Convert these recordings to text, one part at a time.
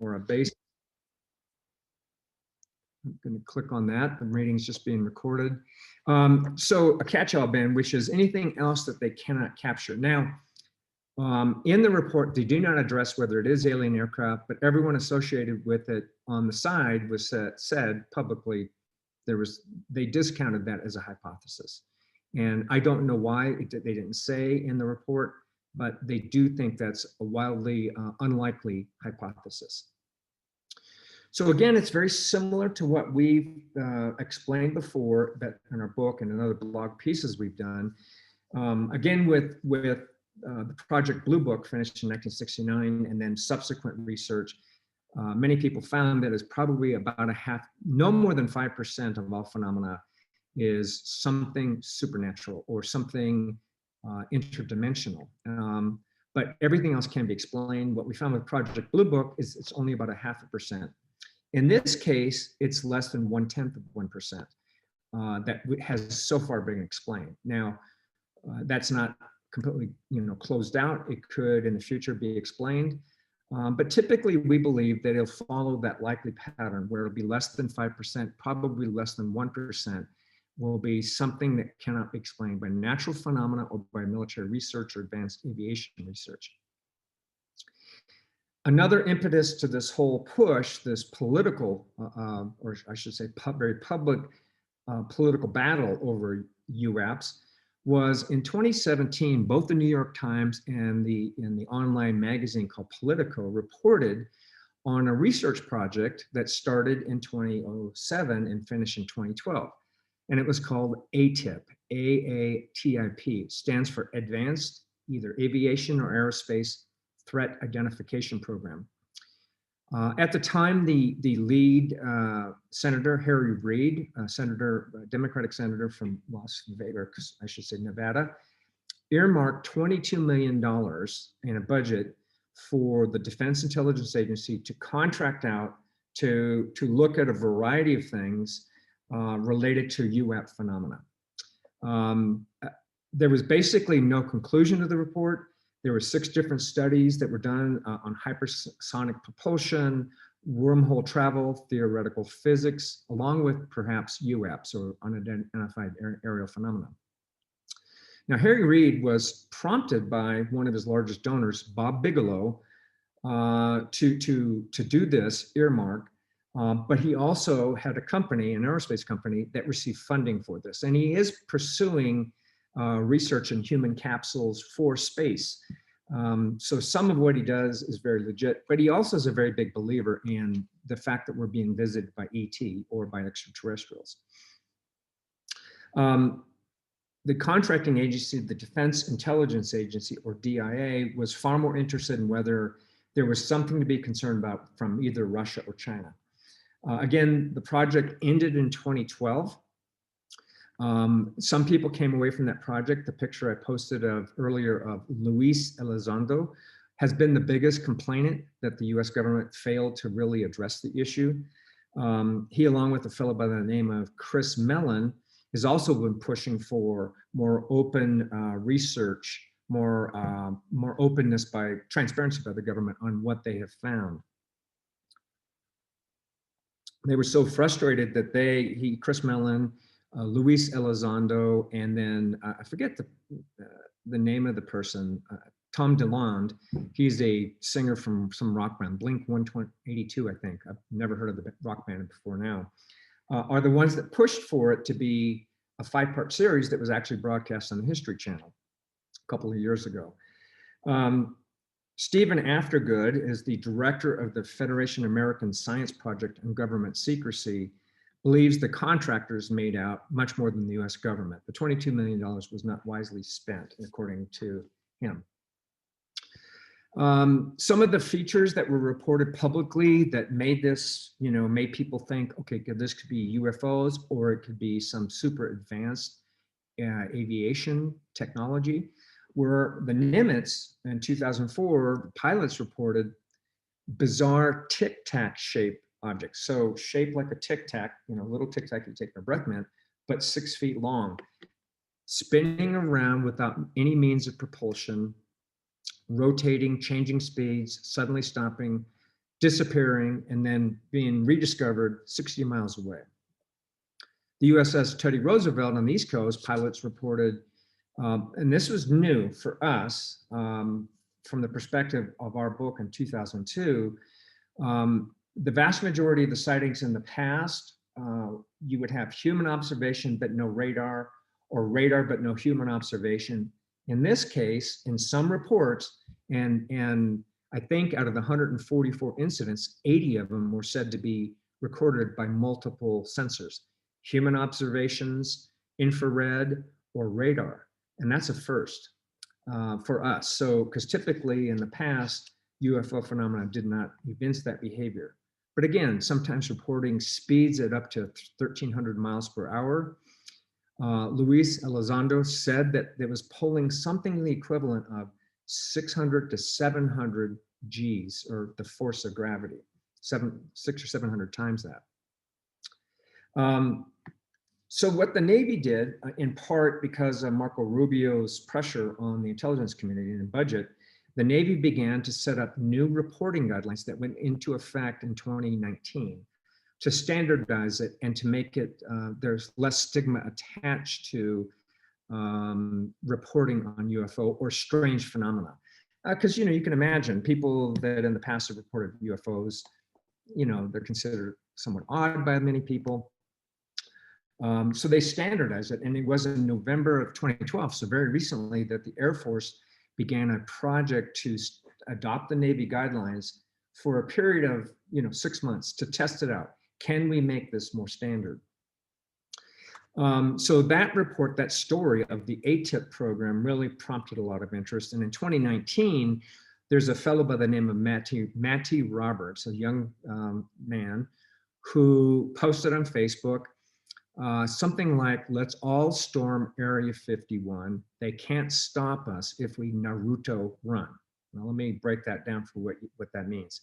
or a base. I'm going to click on that. The rating's just being recorded. So a catch-all bin, which is anything else that they cannot capture. Now, in the report, they do not address whether it is alien aircraft, but everyone associated with it on the side was said publicly they discounted that as a hypothesis. And I don't know why they didn't say in the report, but they do think that's a wildly unlikely hypothesis. So again, it's very similar to what we've explained before that in our book and in other blog pieces we've done. Again, with the Project Blue Book finished in 1969 and then subsequent research, many people found that it's probably about no more than 5% of all phenomena is something supernatural or something interdimensional. But everything else can be explained. What we found with Project Blue Book is it's only about 0.5%. In this case, it's less than 1/10 of 1% that has so far been explained. Now, that's not completely, closed out. It could in the future be explained, but typically we believe that it'll follow that likely pattern where it'll be less than 5%, probably less than 1%, will be something that cannot be explained by natural phenomena or by military research or advanced aviation research. Another impetus to this whole push, this political, or I should say very public political battle over UAPs, was in 2017, both the New York Times and the online magazine called Politico reported on a research project that started in 2007 and finished in 2012. And it was called AATIP, AATIP, stands for Advanced Either Aviation or Aerospace Threat Identification Program. At the time, the lead senator, Harry Reid, Democratic senator from Las Vegas, I should say Nevada, earmarked $22 million in a budget for the Defense Intelligence Agency to contract out to look at a variety of things related to UAP phenomena. There was basically no conclusion to the report. There were 6 different studies that were done on hypersonic propulsion, wormhole travel, theoretical physics, along with perhaps UAPs or unidentified aerial phenomena. Now, Harry Reid was prompted by one of his largest donors, Bob Bigelow, to do this earmark, but he also had a company, an aerospace company, that received funding for this. And he is pursuing research in human capsules for space. So some of what he does is very legit, but he also is a very big believer in the fact that we're being visited by ET or by extraterrestrials. The contracting agency, the Defense Intelligence Agency, or DIA, was far more interested in whether there was something to be concerned about from either Russia or China. Again, the project ended in 2012. Some people came away from that project. The picture I posted earlier of Luis Elizondo has been the biggest complainant that the US government failed to really address the issue. He, along with a fellow by the name of Chris Mellon, has also been pushing for more open research, more openness by transparency by the government on what they have found. They were so frustrated that Chris Mellon, Luis Elizondo, and then I forget the name of the person, Tom DeLonde. He's a singer from some rock band, Blink 182, I think. I've never heard of the rock band before now. Are the ones that pushed for it to be a 5-part series that was actually broadcast on the History Channel a couple of years ago. Stephen Aftergood is the director of the Federation American Science Project on Government Secrecy, believes the contractors made out much more than the US government. The $22 million was not wisely spent, according to him. Some of the features that were reported publicly that made this, made people think, okay, this could be UFOs or it could be some super advanced aviation technology, were the Nimitz in 2004, pilots reported bizarre tic-tac shaped objects. So shaped like a tic-tac, little tic-tac you take a breath mint, but 6 feet long, spinning around without any means of propulsion, rotating, changing speeds, suddenly stopping, disappearing, and then being rediscovered 60 miles away. The USS Teddy Roosevelt on the East Coast, pilots reported, and this was new for us from the perspective of our book in 2002, the vast majority of the sightings in the past, you would have human observation but no radar, or radar but no human observation. In this case, in some reports, and I think out of the 144 incidents, 80 of them were said to be recorded by multiple sensors, human observations, infrared, or radar. And that's a first for us. So, because typically in the past, UFO phenomena did not evince that behavior. But again, sometimes reporting speeds at up to 1,300 miles per hour. Luis Elizondo said that it was pulling something the equivalent of 600 to 700 Gs, or the force of gravity, 600 or 700 times that. So what the Navy did, in part because of Marco Rubio's pressure on the intelligence community and budget, the Navy began to set up new reporting guidelines that went into effect in 2019 to standardize it and to make it, there's less stigma attached to reporting on UFO or strange phenomena. Because, you can imagine people that in the past have reported UFOs, they're considered somewhat odd by many people. So they standardized it, and it was in November of 2012, so very recently, that the Air Force began a project to adopt the Navy guidelines for a period of 6 months to test it out. Can we make this more standard? So that report, that story of the ATIP program really prompted a lot of interest. And in 2019, there's a fellow by the name of Matty Roberts, a young man, who posted on Facebook something like, "Let's all storm Area 51. They can't stop us if we Naruto run." Now, let me break that down for what that means.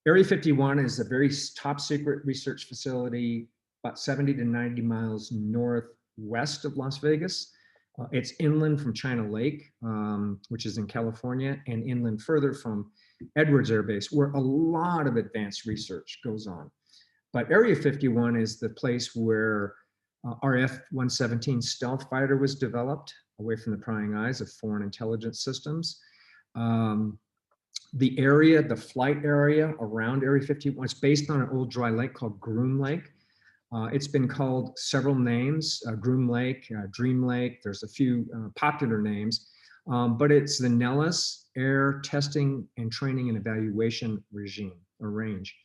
Area 51 is a very top secret research facility about 70 to 90 miles northwest of Las Vegas. It's inland from China Lake, which is in California, and inland further from Edwards Air Base, where a lot of advanced research goes on. But Area 51 is the place where our F-117 stealth fighter was developed, away from the prying eyes of foreign intelligence systems. The area, the flight area around Area 51, it's based on an old dry lake called Groom Lake. It's been called several names, Groom Lake, Dream Lake, there's a few popular names, but it's the Nellis Air Testing and Training and Evaluation Regime, or range.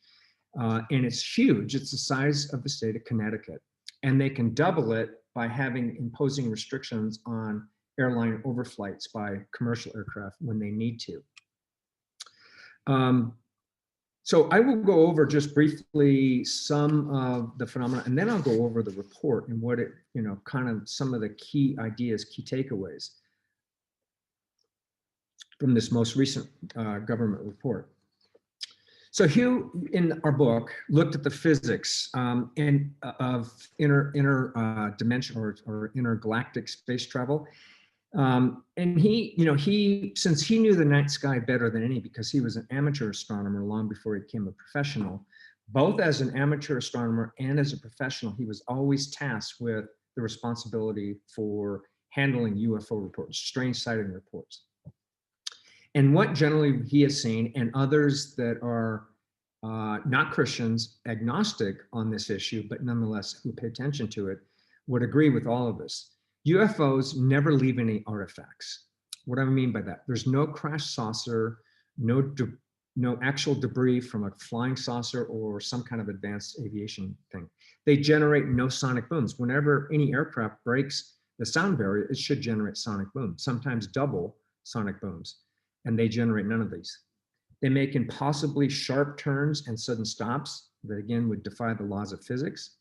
And it's huge. It's the size of the state of Connecticut. And they can double it by imposing restrictions on airline overflights by commercial aircraft when they need to. So I will go over just briefly some of the phenomena, and then I'll go over the report and what it, kind of some of the key ideas, key takeaways from this most recent government report. So Hugh, in our book, looked at the physics of interdimensional or intergalactic space travel. And he, since he knew the night sky better than any, because he was an amateur astronomer long before he became a professional, both as an amateur astronomer and as a professional, he was always tasked with the responsibility for handling UFO reports, strange sighting reports. And what generally he has seen, and others that are not Christians, agnostic on this issue, but nonetheless who pay attention to it, would agree with all of this. UFOs never leave any artifacts. What do I mean by that? There's no crash saucer, no actual debris from a flying saucer or some kind of advanced aviation thing. They generate no sonic booms. Whenever any aircraft breaks the sound barrier, it should generate sonic booms, sometimes double sonic booms, and they generate none of these. They make impossibly sharp turns and sudden stops that again would defy the laws of physics.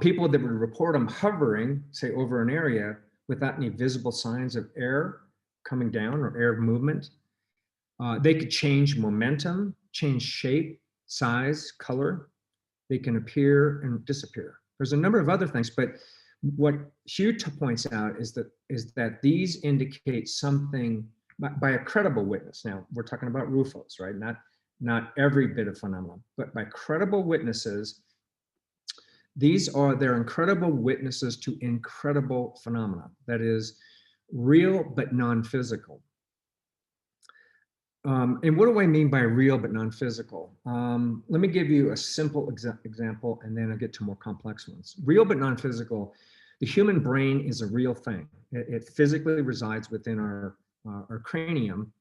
People that would report them hovering, say over an area, without any visible signs of air coming down or air movement. They could change momentum, change shape, size, color. They can appear and disappear. There's a number of other things, but what Hugh points out is that these indicate something by a credible witness. Now we're talking about Rufos, right? not every bit of phenomenon, but by credible witnesses. They're incredible witnesses to incredible phenomena. That is real but non-physical. And what do I mean by real but non-physical? Let me give you a simple example, and then I'll get to more complex ones. Real but non-physical, the human brain is a real thing. It physically resides within our cranium,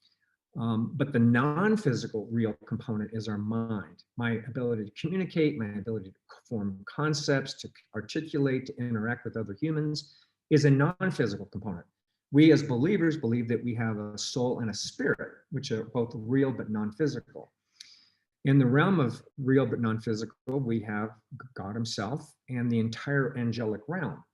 but the non-physical real component is our mind. My ability to communicate, my ability to form concepts, to articulate, to interact with other humans is a non-physical component. We as believers believe that we have a soul and a spirit, which are both real but non-physical. In the realm of real but non-physical, we have God himself and the entire angelic realm.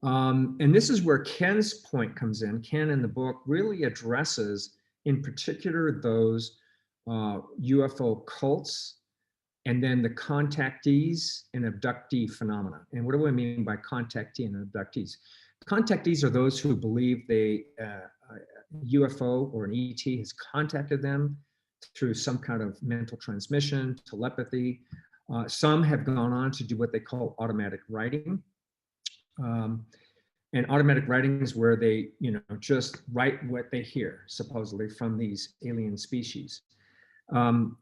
And this is where Ken's point comes in. Ken in the book really addresses in particular those UFO cults, and then the contactees and abductee phenomena. And what do I mean by contactee and abductees? Contactees are those who believe a UFO or an ET has contacted them through some kind of mental transmission, telepathy. Some have gone on to do what they call automatic writing. And automatic writing is where they, just write what they hear, supposedly from these alien species.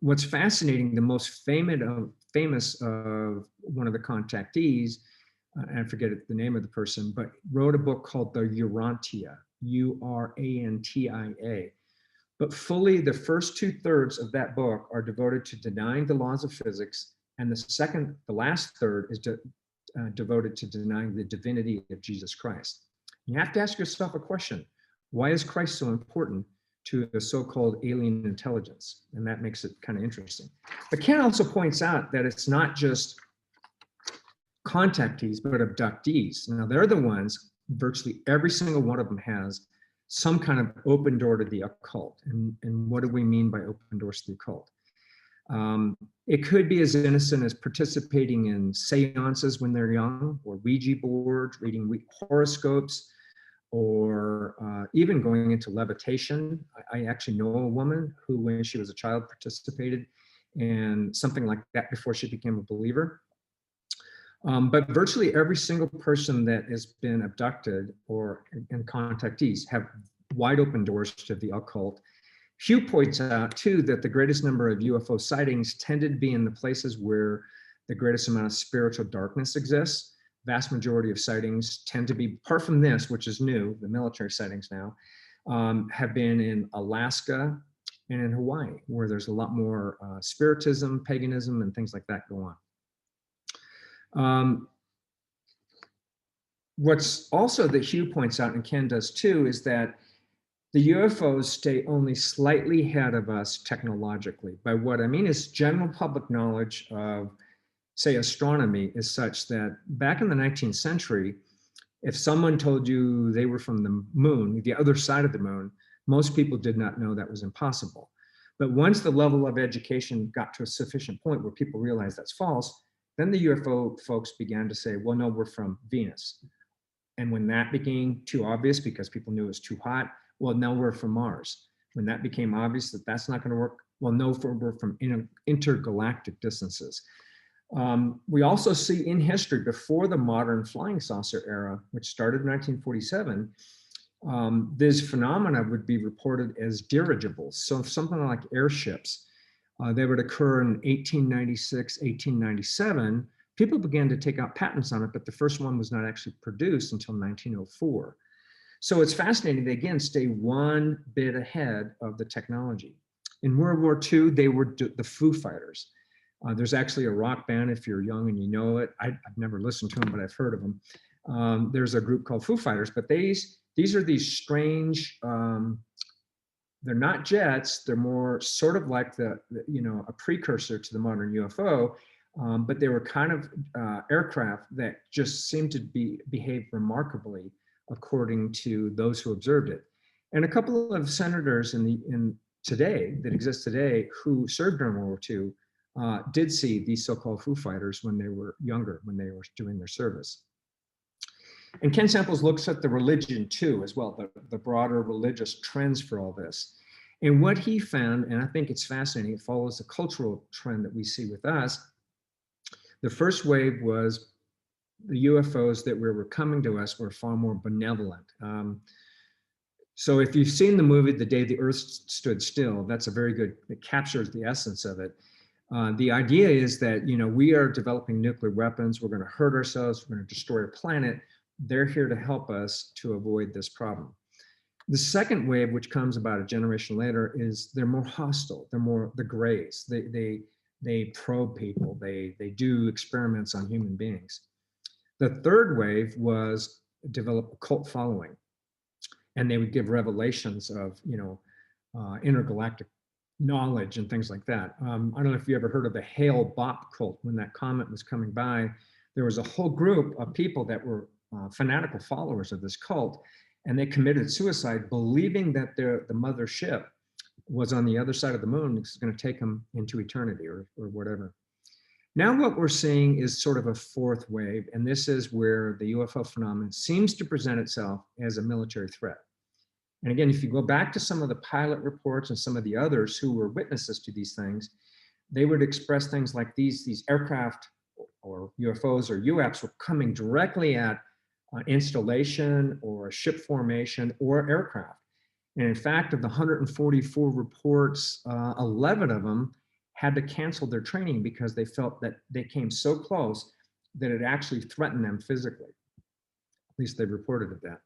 What's fascinating, the most famous of one of the contactees, I forget the name of the person, but wrote a book called The Urantia, Urantia. But fully the first 2/3 of that book are devoted to denying the laws of physics, and the last third is devoted to denying the divinity of Jesus Christ. You have to ask yourself a question: why is Christ so important to the so-called alien intelligence? And that makes it kind of interesting. But Ken also points out that it's not just contactees, but abductees. Now, they're the ones, virtually every single one of them has some kind of open door to the occult. And what do we mean by open doors to the occult? It could be as innocent as participating in seances when they're young, or Ouija boards, reading horoscopes, or even going into levitation. I actually know a woman who, when she was a child, participated in something like that before she became a believer. But virtually every single person that has been abducted and contactees have wide open doors to the occult. Hugh points out, too, that the greatest number of UFO sightings tended to be in the places where the greatest amount of spiritual darkness exists. Vast majority of sightings tend to be, apart from this, which is new, the military sightings now, have been in Alaska and in Hawaii, where there's a lot more spiritism, paganism, and things like that go on. What's also that Hugh points out, and Ken does too, is that the UFOs stay only slightly ahead of us technologically. By what I mean is general public knowledge of, say, astronomy is such that back in the 19th century, if someone told you they were from the moon, the other side of the moon, most people did not know that was impossible. But once the level of education got to a sufficient point where people realized that's false, then the UFO folks began to say, well, no, we're from Venus. And when that became too obvious because people knew it was too hot, well, now we're from Mars. When that became obvious that that's not going to work, well, no, we're from intergalactic distances. We also see in history, before the modern flying saucer era, which started in 1947, these phenomena would be reported as dirigibles. So something like airships. They would occur in 1896, 1897. People began to take out patents on it, but the first one was not actually produced until 1904. So it's fascinating. They, again, stay one bit ahead of the technology. In World War II, they were the Foo Fighters. There's actually a rock band, if you're young and you know it. I've never listened to them, but I've heard of them. There's a group called Foo Fighters, but these are these strange, they're not jets. They're more sort of like a precursor to the modern UFO, but they were kind of aircraft that just seemed to behave remarkably according to those who observed it. And a couple of senators that exist today who served during World War II did see these so-called Foo Fighters when they were younger, when they were doing their service. And Ken Samples looks at the religion too, as well, the broader religious trends for all this. And what he found, and I think it's fascinating, it follows the cultural trend that we see with us. The first wave was the UFOs that were coming to us were far more benevolent. So if you've seen the movie The Day the Earth Stood Still, that's a very good, it captures the essence of it. The idea is that, you know, we are developing nuclear weapons, we're going to hurt ourselves, we're going to destroy our planet. They're here to help us to avoid this problem. The second wave, which comes about a generation later, is they're more hostile. They're more the grays. They probe people. They do experiments on human beings. The third wave was develop a cult following, and they would give revelations of, you know, intergalactic knowledge and things like that. I don't know if you ever heard of the Hale Bopp cult. When that comet was coming by, there was a whole group of people that were fanatical followers of this cult, and they committed suicide, believing that the mother ship was on the other side of the moon. It's going to take them into eternity or whatever. Now what we're seeing is sort of a fourth wave, and this is where the UFO phenomenon seems to present itself as a military threat. And again, if you go back to some of the pilot reports and some of the others who were witnesses to these things, they would express things like these aircraft or UFOs or UAPs were coming directly at installation or a ship formation or aircraft. And in fact, of the 144 reports, 11 of them had to cancel their training because they felt that they came so close that it actually threatened them physically. At least they reported it that.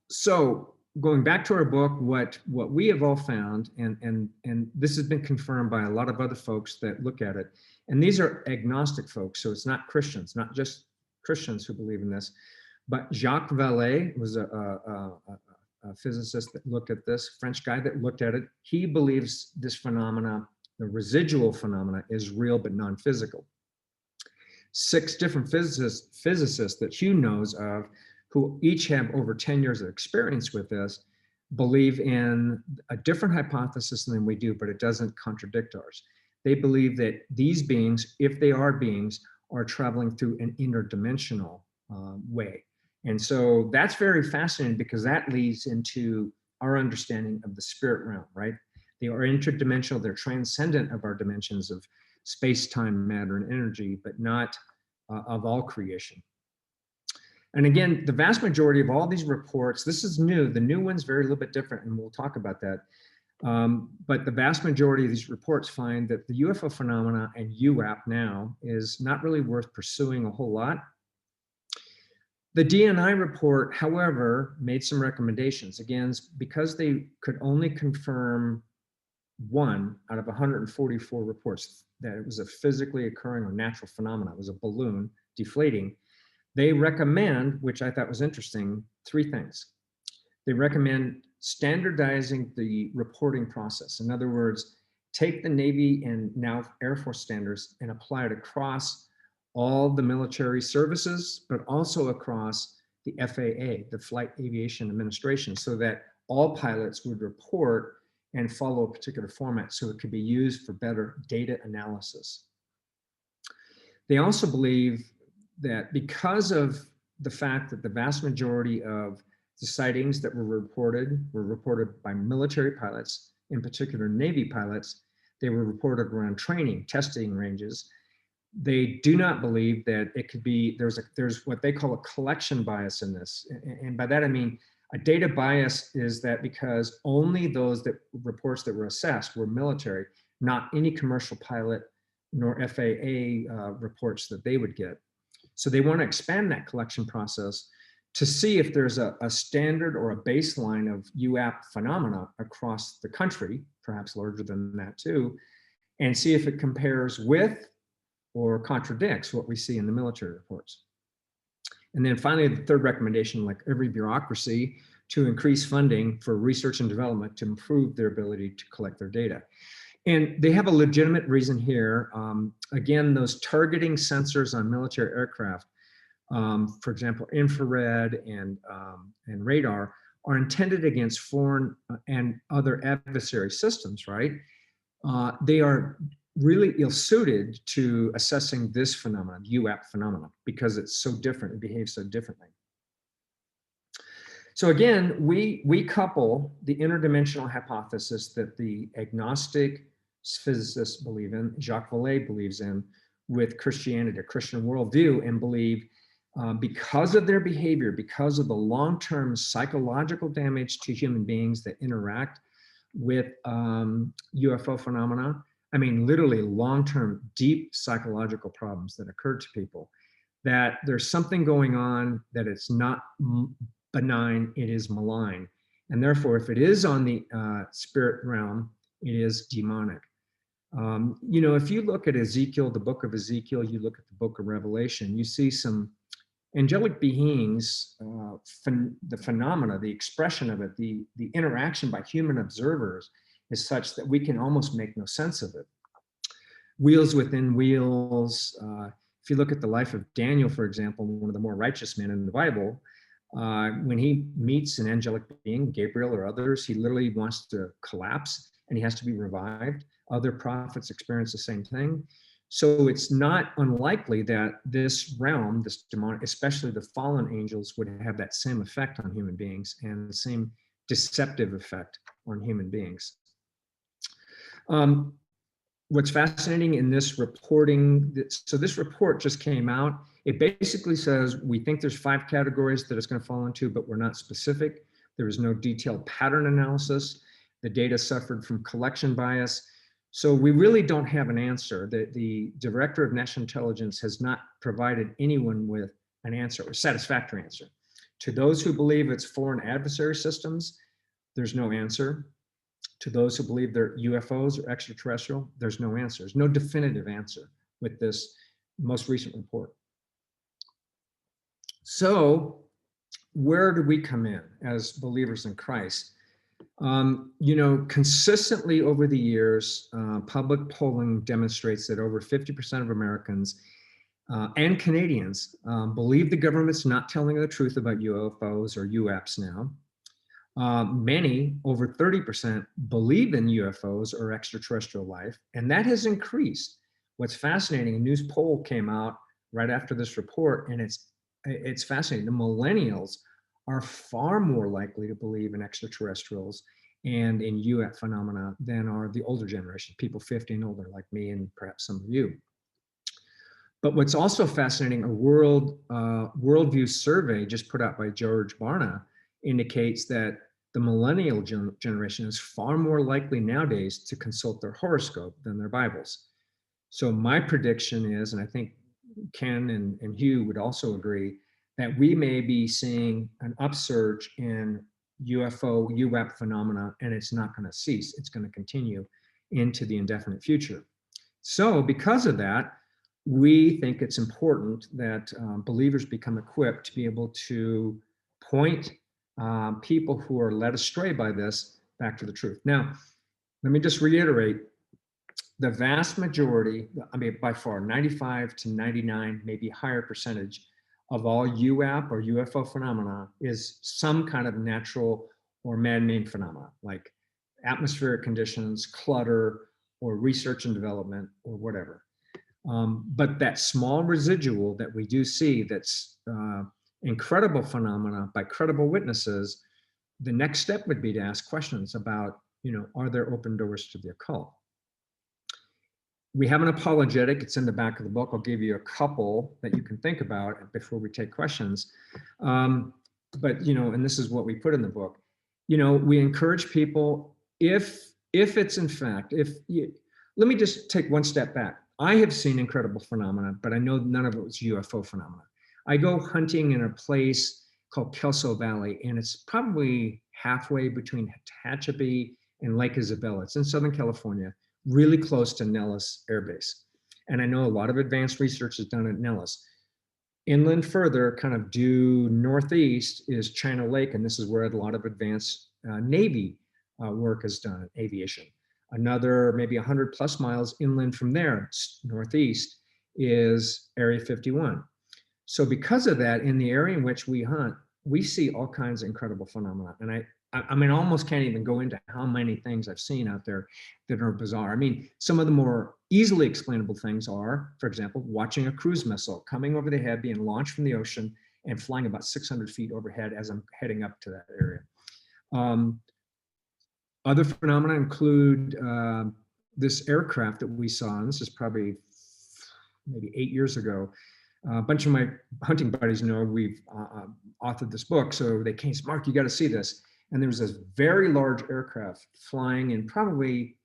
So going back to our book, what we have all found, and this has been confirmed by a lot of other folks that look at it, and these are agnostic folks, so it's not Christians, not just Christians who believe in this, but Jacques Vallée was a physicist that looked at this, French guy that looked at it. He believes this phenomena, the residual phenomena, is real but non-physical. 6 different physicists that Hugh knows of, who each have over 10 years of experience with this, believe in a different hypothesis than we do, but it doesn't contradict ours. They believe that these beings, if they are beings, are traveling through an interdimensional way. And so that's very fascinating because that leads into our understanding of the spirit realm, right? They are interdimensional, they're transcendent of our dimensions of space, time, matter, and energy, but not of all creation. And again, the vast majority of all these reports, this is new, the new one's very little bit different, and we'll talk about that. But the vast majority of these reports find that the UFO phenomena and UAP now is not really worth pursuing a whole lot. The DNI report, however, made some recommendations. Again, because they could only confirm 1 out of 144 reports that it was a physically occurring or natural phenomenon, it was a balloon deflating. They recommend, which I thought was interesting, 3 things. They recommend standardizing the reporting process. In other words, take the Navy and now Air Force standards and apply it across all the military services, but also across the FAA, the Flight Aviation Administration, so that all pilots would report and follow a particular format so it could be used for better data analysis. They also believe that because of the fact that the vast majority of the sightings that were reported by military pilots, in particular Navy pilots, they were reported around training, testing ranges. They do not believe that it could be, there's what they call a collection bias in this. And by that I mean, a data bias is that because only those reports that were assessed were military, not any commercial pilot nor FAA reports that they would get. So they want to expand that collection process to see if there's a standard or a baseline of UAP phenomena across the country, perhaps larger than that too, and see if it compares with or contradicts what we see in the military reports. And then finally, the third recommendation, like every bureaucracy, to increase funding for research and development to improve their ability to collect their data. And they have a legitimate reason here. Again, those targeting sensors on military aircraft, for example, infrared and radar, are intended against foreign and other adversary systems, right? They are really ill-suited to assessing this phenomenon, UAP phenomenon, because it's so different, it behaves so differently. So again, we couple the interdimensional hypothesis that the agnostic physicists believe in, Jacques Vallée believes in, with Christianity, a Christian worldview, and believe because of their behavior, because of the long-term psychological damage to human beings that interact with UFO phenomena, I mean, literally long-term, deep psychological problems that occur to people, that there's something going on, that it's not benign, it is malign. And therefore, if it is on the spirit realm, it is demonic. If you look at Ezekiel, the book of Ezekiel, you look at the book of Revelation, you see some angelic beings, the phenomena, the expression of it, the interaction by human observers is such that we can almost make no sense of it. Wheels within wheels. If you look at the life of Daniel, for example, one of the more righteous men in the Bible, when he meets an angelic being, Gabriel or others, he literally wants to collapse and he has to be revived. Other prophets experience the same thing. So it's not unlikely that this realm, this demonic, especially the fallen angels, would have that same effect on human beings and the same deceptive effect on human beings. What's fascinating in this reporting, so this report just came out. It basically says we think there's 5 categories that it's going to fall into, but we're not specific. There is no detailed pattern analysis. The data suffered from collection bias. So we really don't have an answer. The Director of National Intelligence has not provided anyone with an answer, a satisfactory answer. To those who believe it's foreign adversary systems, there's no answer. To those who believe they're UFOs or extraterrestrial, there's no answer. There's no definitive answer with this most recent report. So where do we come in as believers in Christ? Consistently over the years, public polling demonstrates that over 50% of Americans and Canadians believe the government's not telling the truth about UFOs or UAPs now. Many, over 30%, believe in UFOs or extraterrestrial life, and that has increased. What's fascinating, a news poll came out right after this report, and it's fascinating. The millennials are far more likely to believe in extraterrestrials and in UAP phenomena than are the older generation, people 50 and older like me and perhaps some of you. But what's also fascinating, a worldview survey just put out by George Barna indicates that the millennial generation is far more likely nowadays to consult their horoscope than their Bibles. So my prediction is, and I think Ken and Hugh would also agree, that we may be seeing an upsurge in UFO, UAP phenomena, and it's not going to cease. It's going to continue into the indefinite future. So because of that, we think it's important that believers become equipped to be able to point people who are led astray by this back to the truth. Now, let me just reiterate, the vast majority, I mean, by far, 95 to 99, maybe higher percentage of all UAP or UFO phenomena is some kind of natural or man-made phenomena, like atmospheric conditions, clutter, or research and development, or whatever. But that small residual that we do see, that's incredible phenomena by credible witnesses, the next step would be to ask questions about, are there open doors to the occult? We have an apologetic, it's in the back of the book. I'll give you a couple that you can think about before we take questions. But, and this is what we put in the book, we encourage people, if it's in fact, let me just take one step back. I have seen incredible phenomena, but I know none of it was UFO phenomena. I go hunting in a place called Kelso Valley, and it's probably halfway between Tehachapi and Lake Isabella. It's in Southern California, really close to Nellis Air Base. And I know a lot of advanced research is done at Nellis. Inland further, kind of due northeast, is China Lake, and this is where a lot of advanced Navy work is done, aviation. Another maybe 100 plus miles inland from there, northeast, is Area 51. So because of that, in the area in which we hunt, we see all kinds of incredible phenomena. And I mean, I almost can't even go into how many things I've seen out there that are bizarre. I mean, some of the more easily explainable things are, for example, watching a cruise missile coming over the head, being launched from the ocean, and flying about 600 feet overhead as I'm heading up to that area. Other phenomena include this aircraft that we saw, and this is probably maybe 8 years ago. A bunch of my hunting buddies know we've authored this book, so they came, Mark, you got to see this. And there was this very large aircraft flying in probably,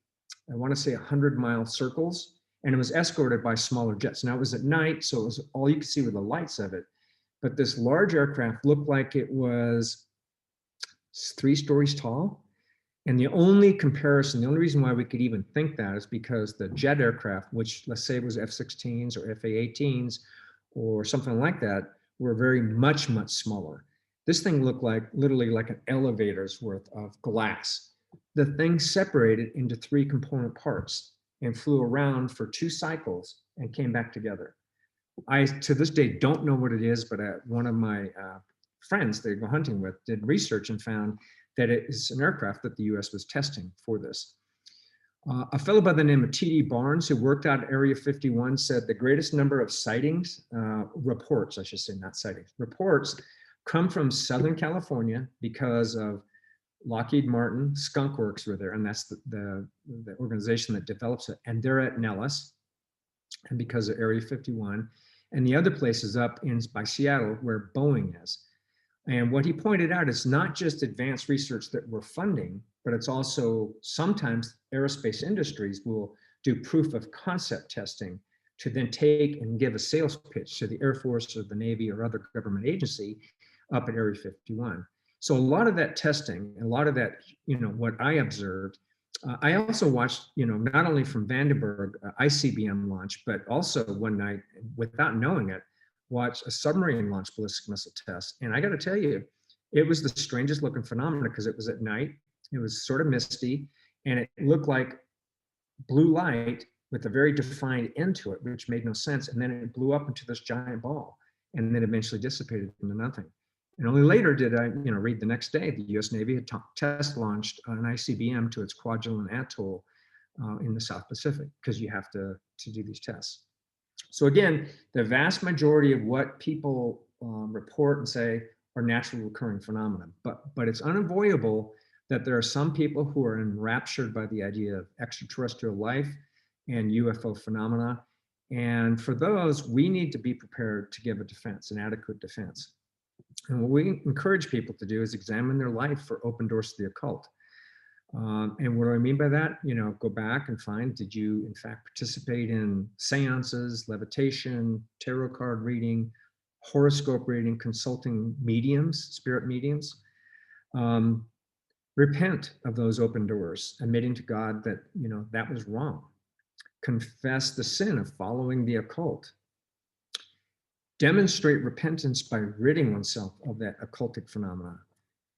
I want to say 100-mile circles, and it was escorted by smaller jets. Now it was at night, so it was all you could see were the lights of it. But this large aircraft looked like it was 3 stories tall. And the only comparison, the only reason why we could even think that is because the jet aircraft, which let's say was F-16s or FA-18s or something like that, were very much smaller. This thing looked like literally like an elevator's worth of glass. The thing separated into 3 component parts and flew around for 2 cycles and came back together. I, to this day, don't know what it is, but one of my friends they go hunting with did research and found that it is an aircraft that the US was testing for this. A fellow by the name of T.D. Barnes, who worked out at Area 51, said the greatest number of sightings, reports, I should say, not sightings, reports come from Southern California because of Lockheed Martin. Skunk Works were there, and that's the organization that develops it. And they're at Nellis, and because of Area 51. And the other place is up in by Seattle, where Boeing is. And what he pointed out is not just advanced research that we're funding, but it's also sometimes aerospace industries will do proof of concept testing to then take and give a sales pitch to the Air Force or the Navy or other government agency up at Area 51. So a lot of that testing, a lot of that, what I observed, I also watched, not only from Vandenberg ICBM launch, but also one night, without knowing it, watched a submarine launch ballistic missile test. And I got to tell you, it was the strangest looking phenomenon because it was at night, it was sort of misty, and it looked like blue light with a very defined end to it, which made no sense. And then it blew up into this giant ball and then eventually dissipated into nothing. And only later did I, read the next day, the US Navy had test launched an ICBM to its Kwajalein Atoll in the South Pacific, because you have to do these tests. So again, the vast majority of what people report and say are natural recurring phenomena, but it's unavoidable that there are some people who are enraptured by the idea of extraterrestrial life and UFO phenomena. And for those, we need to be prepared to give a defense, an adequate defense. And what we encourage people to do is examine their life for open doors to the occult. And what do I mean by that? Go back and find, did you in fact participate in seances, levitation, tarot card reading, horoscope reading, consulting mediums, spirit mediums? Repent of those open doors, admitting to God that, that was wrong. Confess the sin of following the occult. Demonstrate repentance by ridding oneself of that occultic phenomena.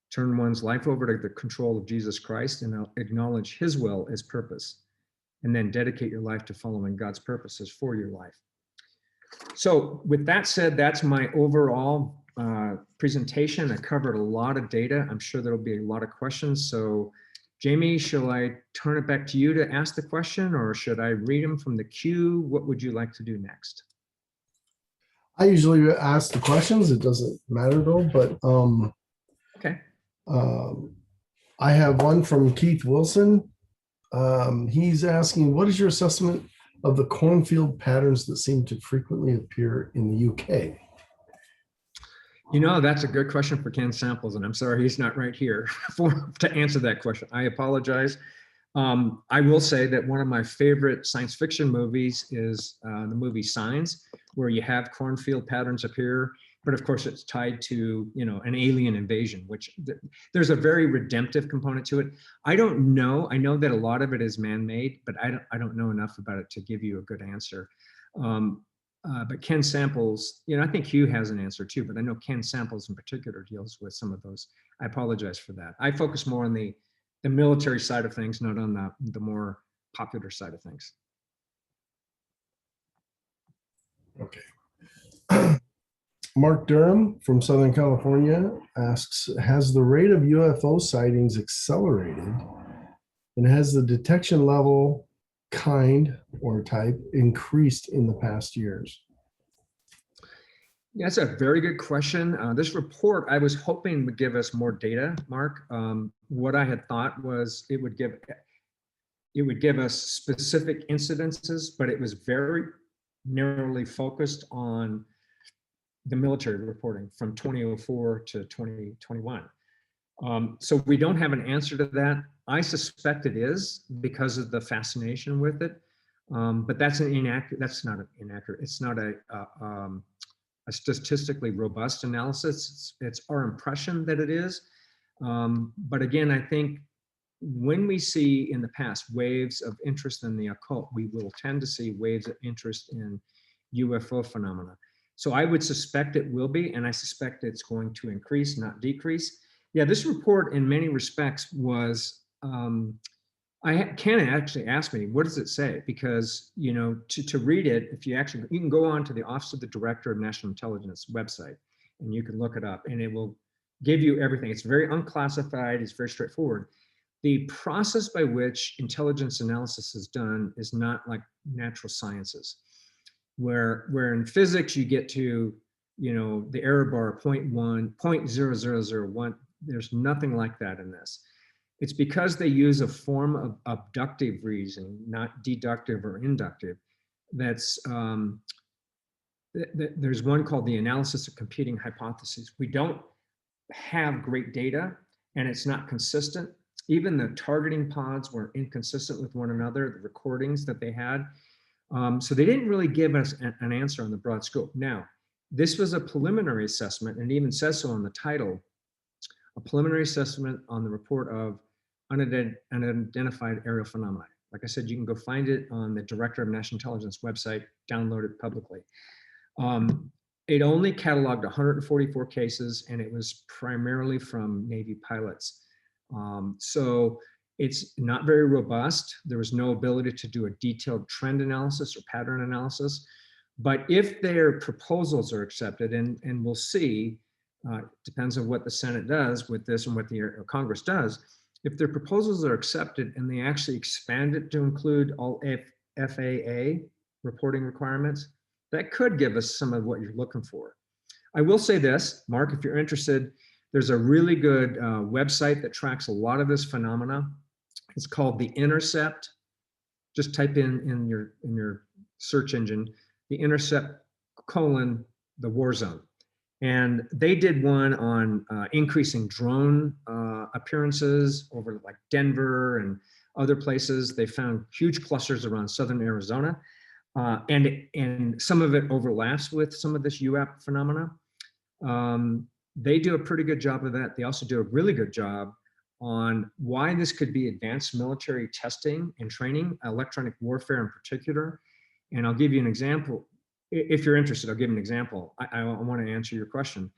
Turn one's life over to the control of Jesus Christ and acknowledge his will as purpose. And then dedicate your life to following God's purposes for your life. So with that said, that's my overall presentation. I covered a lot of data. I'm sure there'll be a lot of questions. So Jamie, shall I turn it back to you to ask the question, or should I read them from the queue? What would you like to do next? I usually ask the questions. It doesn't matter though, but okay. I have one from Keith Wilson. He's asking, what is your assessment of the cornfield patterns that seem to frequently appear in the UK? That's a good question for Ken Samples, and I'm sorry he's not right here to answer that question. I apologize. I will say that one of my favorite science fiction movies is the movie Signs, where you have cornfield patterns appear, but of course it's tied to, an alien invasion, which there's a very redemptive component to it. I don't know. I know that a lot of it is man-made, but I don't know enough about it to give you a good answer. But Ken Samples, I think Hugh has an answer too, but I know Ken Samples in particular deals with some of those. I apologize for that. I focus more on the military side of things, not on the more popular side of things. Okay. Mark Durham from Southern California asks, has the rate of UFO sightings accelerated, and has the detection level, kind or type increased in the past years? Yeah, that's a very good question. This report, I was hoping would give us more data, Mark. What I had thought was it would give us specific incidences, but it was very narrowly focused on the military reporting from 2004 to 2021. So we don't have an answer to that. I suspect it is because of the fascination with it. But that's an inaccurate, that's not an inaccurate, it's not a statistically robust analysis. It's our impression that it is. But again, I think when we see in the past waves of interest in the occult, we will tend to see waves of interest in UFO phenomena. So I would suspect it will be, and I suspect it's going to increase, not decrease. Yeah, this report in many respects was, Ken actually asked me, what does it say? Because, you know, to read it, if you actually, you can go on to the Office of the Director of National Intelligence website and you can look it up and it will give you everything. It's very unclassified, it's very straightforward. The process by which intelligence analysis is done is not like natural sciences, where in physics you get to, you know, the error bar 0.1, 0.0001. There's nothing like that in this. It's because they use a form of abductive reasoning, not deductive or inductive. That's there's one called the analysis of competing hypotheses. We don't have great data, and it's not consistent. Even the targeting pods were inconsistent with one another, the recordings that they had. So they didn't really give us an answer on the broad scope. Now, this was a preliminary assessment, and it even says so on the title, a preliminary assessment on the report of unidentified aerial phenomena. Like I said, you can go find it on the Director of National Intelligence website, download it publicly. It only cataloged 144 cases, and it was primarily from Navy pilots. So it's not very robust. There was no ability to do a detailed trend analysis or pattern analysis. But if their proposals are accepted, and we'll see, depends on what the Senate does with this and what the Congress does, if their proposals are accepted and they actually expand it to include all FAA reporting requirements, that could give us some of what you're looking for. I will say this, Mark, if you're interested, there's a really good website that tracks a lot of this phenomena. It's called The Intercept. Just type in your search engine, The Intercept : the war zone. And they did one on increasing drone appearances over like Denver and other places. They found huge clusters around southern Arizona. And some of it overlaps with some of this UAP phenomena. They do a pretty good job of that. They also do a really good job on why this could be advanced military testing and training, electronic warfare in particular. And I'll give you an example. If you're interested, I'll give an example. I want to answer your question.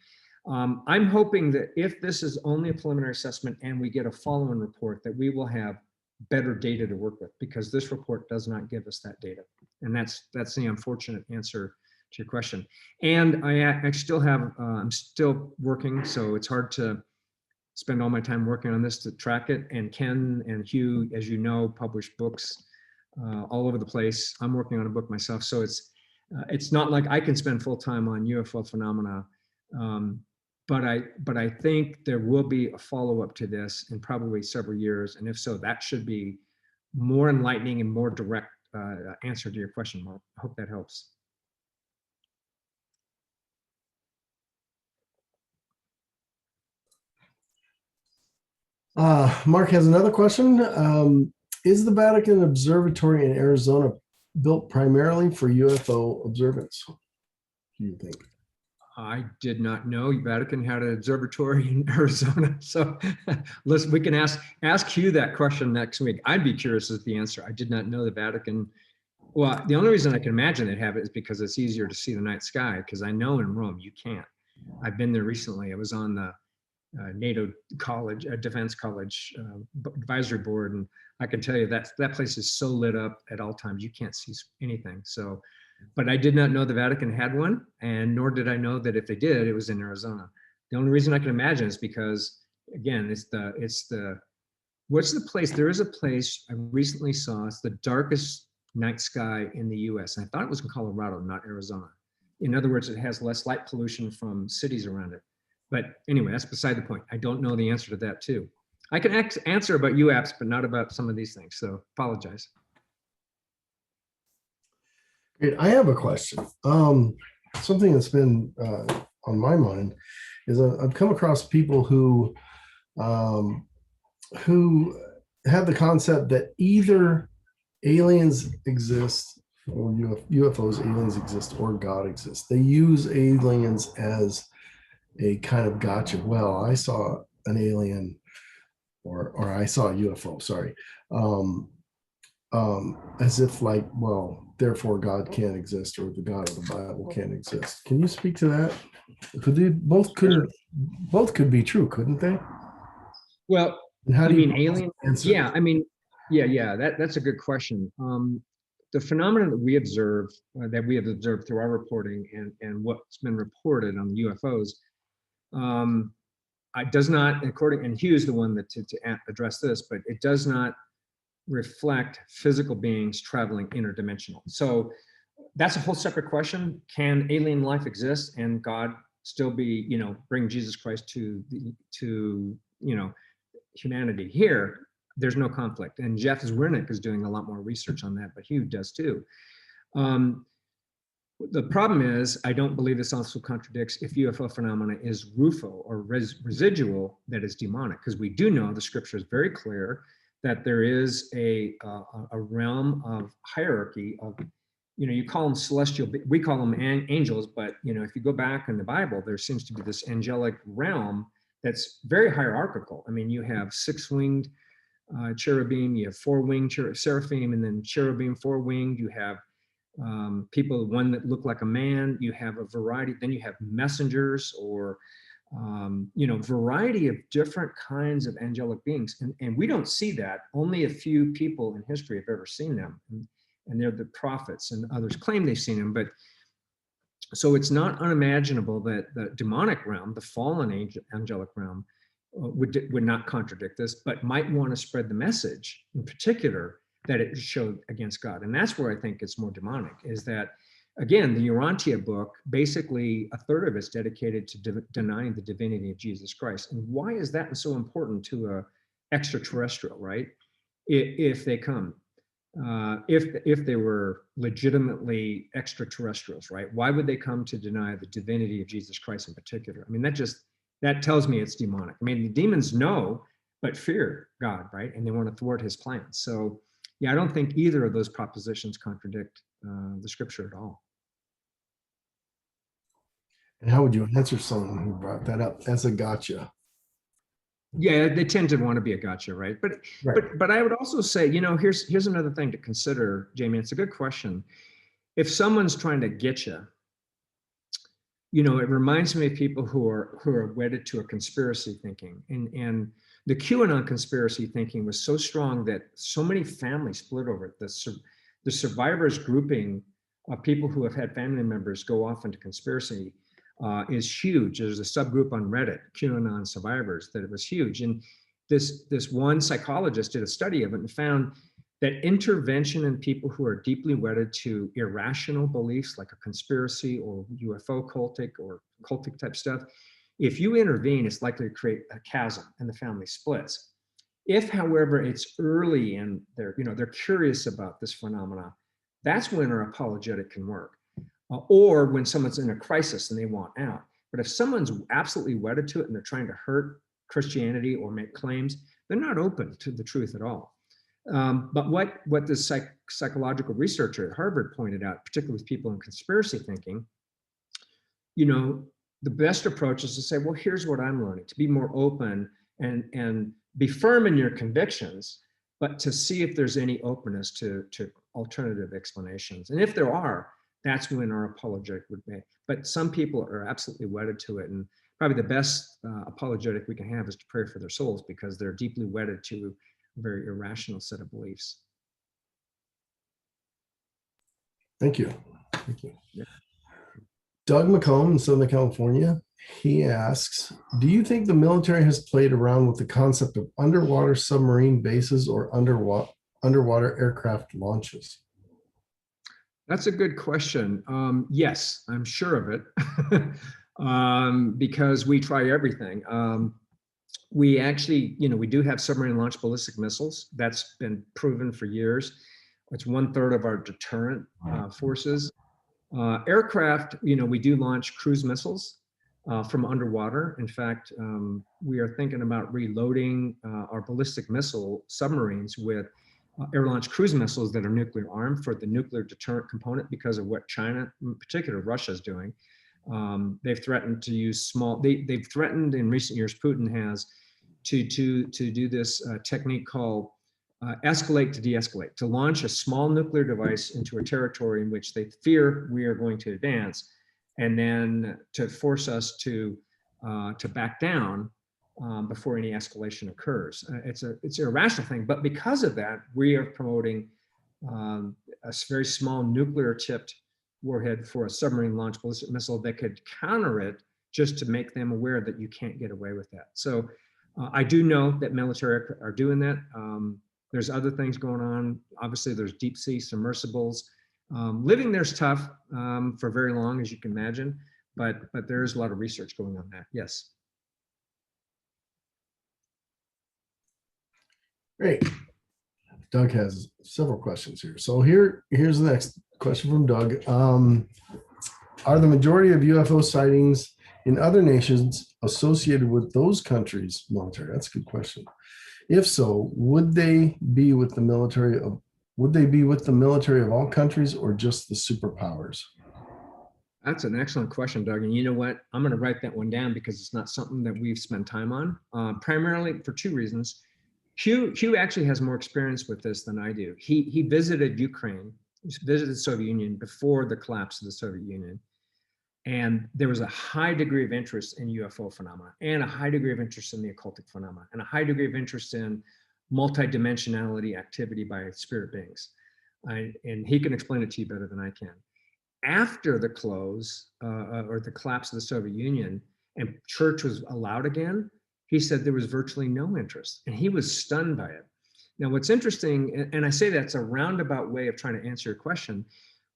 I'm hoping that if this is only a preliminary assessment and we get a follow-on report, that we will have better data to work with, because this report does not give us that data. And that's the unfortunate answer to your question. And I still have, I'm still working, so it's hard to spend all my time working on this to track it. And Ken and Hugh, as you know, publish books all over the place. I'm working on a book myself, so it's not like I can spend full time on UFO phenomena. But I think there will be a follow-up to this in probably several years. And if so, that should be more enlightening and more direct answer to your question, Mark. I hope that helps. Mark has another question. Is the Vatican Observatory in Arizona built primarily for UFO observance? Do you think? I did not know Vatican had an observatory in Arizona. So listen, we can ask Hugh that question next week. I'd be curious as the answer. I did not know the Vatican. Well, the only reason I can imagine they'd have it is because it's easier to see the night sky, because I know in Rome you can't. I've been there recently. I was on the NATO college, defense college advisory board, and I can tell you that place is so lit up at all times you can't see anything. So, but I did not know the Vatican had one, and nor did I know that if they did, it was in Arizona. The only reason I can imagine is because, again, what's the place? There is a place I recently saw. It's the darkest night sky in the U.S. And I thought it was in Colorado, not Arizona. In other words, it has less light pollution from cities around it. But anyway, that's beside the point. I don't know the answer to that too. I can answer about UAPs, but not about some of these things. So apologize. Great. I have a question. Something that's been on my mind is I've come across people um, who have the concept that either aliens exist or UFOs, aliens exist, or God exists. They use aliens as a kind of gotcha. Well, I saw an alien, or I saw a UFO. Sorry, as if like, well, therefore God can't exist, or the God of the Bible can't exist. Can you speak to that? Could they both could be true, couldn't they? Well, And how you do you mean alien? answer? Yeah, I mean, yeah. That's a good question. The phenomenon that we observe, that we have observed through our reporting and what's been reported on the UFOs, it does not, according, and Hugh's the one that to address this, but it does not reflect physical beings traveling interdimensional. So that's a whole separate question. Can alien life exist and God still be, bring Jesus Christ to humanity? Here, there's no conflict. And Jeff Zwirnick is doing a lot more research on that, but Hugh does too. The problem is, I don't believe this also contradicts if UFO phenomena is RUFO or residual, that is demonic, because we do know the scripture is very clear that there is a realm of hierarchy of, you call them celestial, we call them angels, but if you go back in the Bible, there seems to be this angelic realm that's very hierarchical. I mean, you have six-winged cherubim, you have four-winged seraphim, and then cherubim four-winged. You have people, one that look like a man. You have a variety. Then you have messengers, or variety of different kinds of angelic beings, and we don't see that. Only a few people in history have ever seen them, and they're the prophets, and others claim they've seen them. But so it's not unimaginable that the demonic realm, the fallen angelic realm, would not contradict this, but might want to spread the message, in particular, that it showed against God. And that's where I think it's more demonic, is that, again, the Urantia book, basically a third of it's dedicated to denying the divinity of Jesus Christ. And why is that so important to a extraterrestrial, right? If they come, if they were legitimately extraterrestrials, right? Why would they come to deny the divinity of Jesus Christ in particular? I mean, that tells me it's demonic. I mean, the demons know, but fear God, right? And they want to thwart his plans. So yeah, I don't think either of those propositions contradict the scripture at all. And how would you answer someone who brought that up as a gotcha? Yeah, they tend to want to be a gotcha, right? But I would also say, here's another thing to consider, Jamie. It's a good question. If someone's trying to get you, it reminds me of people who are wedded to a conspiracy thinking, and the QAnon conspiracy thinking was so strong that so many families split over it. The survivors grouping of people who have had family members go off into conspiracy is huge. There's a subgroup on Reddit, QAnon survivors, that it was huge. And this one psychologist did a study of it and found that intervention in people who are deeply wedded to irrational beliefs, like a conspiracy or UFO cultic type stuff, if you intervene, it's likely to create a chasm and the family splits. If, however, it's early and they're curious about this phenomena, that's when our apologetic can work. Or when someone's in a crisis and they want out. But if someone's absolutely wedded to it and they're trying to hurt Christianity or make claims, they're not open to the truth at all. But what this psychological researcher at Harvard pointed out, particularly with people in conspiracy thinking, the best approach is to say, well, here's what I'm learning, to be more open and be firm in your convictions, but to see if there's any openness to alternative explanations. And if there are, that's when our apologetic would be. But some people are absolutely wedded to it. And probably the best apologetic we can have is to pray for their souls, because they're deeply wedded to a very irrational set of beliefs. Thank you. Thank you. Yeah. Doug McComb in Southern California, he asks, do you think the military has played around with the concept of underwater submarine bases or underwater aircraft launches? That's a good question. Yes, I'm sure of it. Because we try everything. We actually, we do have submarine launched ballistic missiles. That's been proven for years. It's 1/3 of our deterrent forces. Aircraft, we do launch cruise missiles from underwater. In fact, we are thinking about reloading our ballistic missile submarines with air-launched cruise missiles that are nuclear armed for the nuclear deterrent component because of what China, in particular Russia, is doing. They've threatened to use they've threatened in recent years, Putin has, to do this technique called escalate to de-escalate, to launch a small nuclear device into a territory in which they fear we are going to advance, and then to force us to back down before any escalation occurs. It's an irrational thing, but because of that, we are promoting a very small nuclear-tipped warhead for a submarine-launched ballistic missile that could counter it, just to make them aware that you can't get away with that. So I do know that military are doing that. There's other things going on. Obviously, there's deep sea submersibles. Living there's tough for very long, as you can imagine, but there's a lot of research going on that. Yes. Great. Doug has several questions here. So here's the next question from Doug. Are the majority of UFO sightings in other nations associated with those countries' military? That's a good question. If so, would they be with the military of all countries or just the superpowers? That's an excellent question, Doug. And you know what? I'm going to write that one down because it's not something that we've spent time on, primarily for two reasons. Hugh actually has more experience with this than I do. He visited Ukraine, visited the Soviet Union before the collapse of the Soviet Union. And there was a high degree of interest in UFO phenomena, and a high degree of interest in the occultic phenomena, and a high degree of interest in multidimensionality activity by spirit beings. And he can explain it to you better than I can. After the close or the collapse of the Soviet Union and church was allowed again, he said there was virtually no interest, and he was stunned by it. Now, what's interesting, and I say that's a roundabout way of trying to answer your question,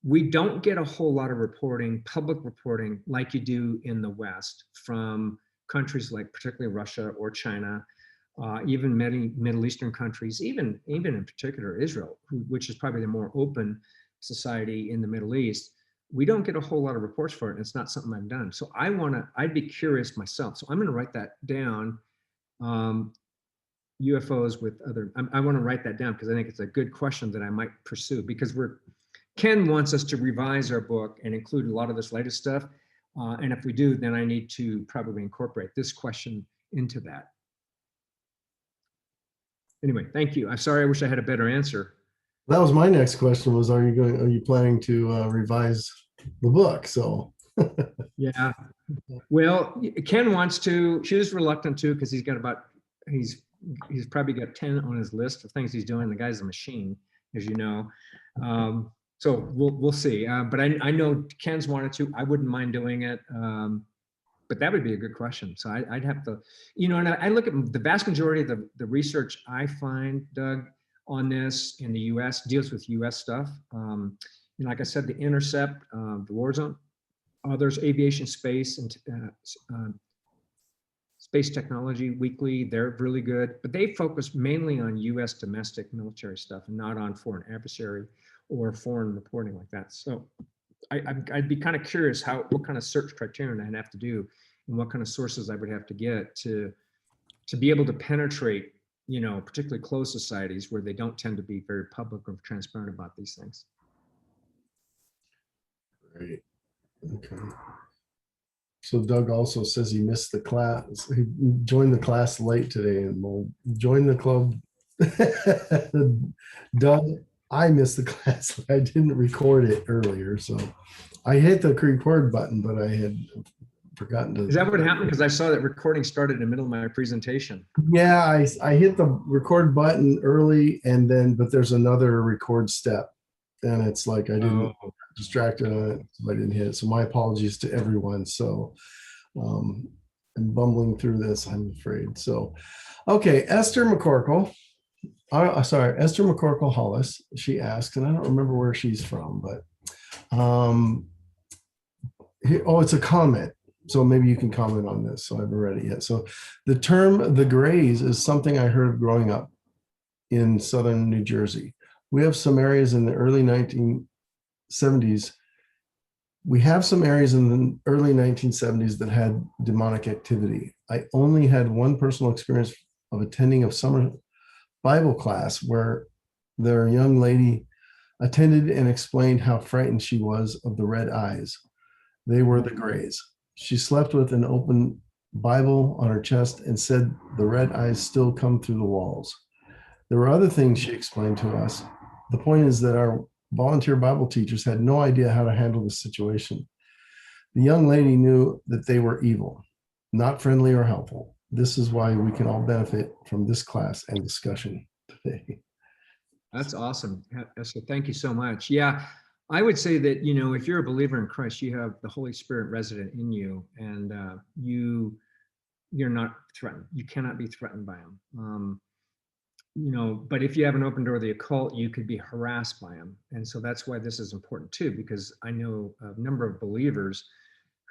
we don't get a whole lot of reporting, public reporting, like you do in the West from countries like particularly Russia or China, even many Middle Eastern countries, even in particular Israel, which is probably the more open society in the Middle East. We don't get a whole lot of reports for it, and it's not something I've done. So I'd be curious myself. So I'm going to write that down. UFOs with other, I want to write that down because I think it's a good question that I might pursue, because Ken wants us to revise our book and include a lot of this latest stuff. And if we do, then I need to probably incorporate this question into that. Anyway, thank you. I'm sorry, I wish I had a better answer. That was my next question was, are you planning to revise the book? So yeah, well, Ken wants to. She was reluctant to, because he's probably got 10 on his list of things he's doing. The guy's a machine, as you know. So we'll see. But I know Ken's wanted to. I wouldn't mind doing it. But that would be a good question. So I'd have to, and I look at the vast majority of the research I find, Doug, on this in the U.S. deals with U.S. stuff. Like I said, the Intercept, the War Zone, there's Aviation Space and Space Technology Weekly. They're really good, but they focus mainly on U.S. domestic military stuff and not on foreign adversary or foreign reporting like that. So I'd be kind of curious what kind of search criterion I'd have to do and what kind of sources I would have to get to be able to penetrate, particularly closed societies where they don't tend to be very public or transparent about these things. Great. Okay. So Doug also says he missed the class. He joined the class late today and will join the club. Doug, I missed the class. I didn't record it earlier. So I hit the record button, but I had forgotten to. Is that what happened? Because I saw that recording started in the middle of my presentation. Yeah, I hit the record button early but there's another record step. And it's like I didn't distracted on it, so I didn't hit it. So my apologies to everyone. So I'm bumbling through this, I'm afraid. So, okay, Esther McCorkle Hollis, she asked, and I don't remember where she's from, but Um, it's a comment. So maybe you can comment on this. So I haven't read it yet. So the term the Greys is something I heard of growing up in southern New Jersey. We have some areas in the early 1970s. We have some areas in the early 1970s that had demonic activity. I only had one personal experience of attending a summer Bible class where their young lady attended and explained how frightened she was of the red eyes. They were the Greys. She slept with an open Bible on her chest and said the red eyes still come through the walls. There were other things she explained to us. The point is that our volunteer Bible teachers had no idea how to handle the situation. The young lady knew that they were evil, not friendly or helpful. This is why we can all benefit from this class and discussion today. That's awesome, Esther. Thank you so much. Yeah, I would say that, you know, if you're a believer in Christ, you have the Holy Spirit resident in you, and you're not threatened. You cannot be threatened by him. You know, but if you have an open door of the occult, you could be harassed by him. And so that's why this is important too, because I know a number of believers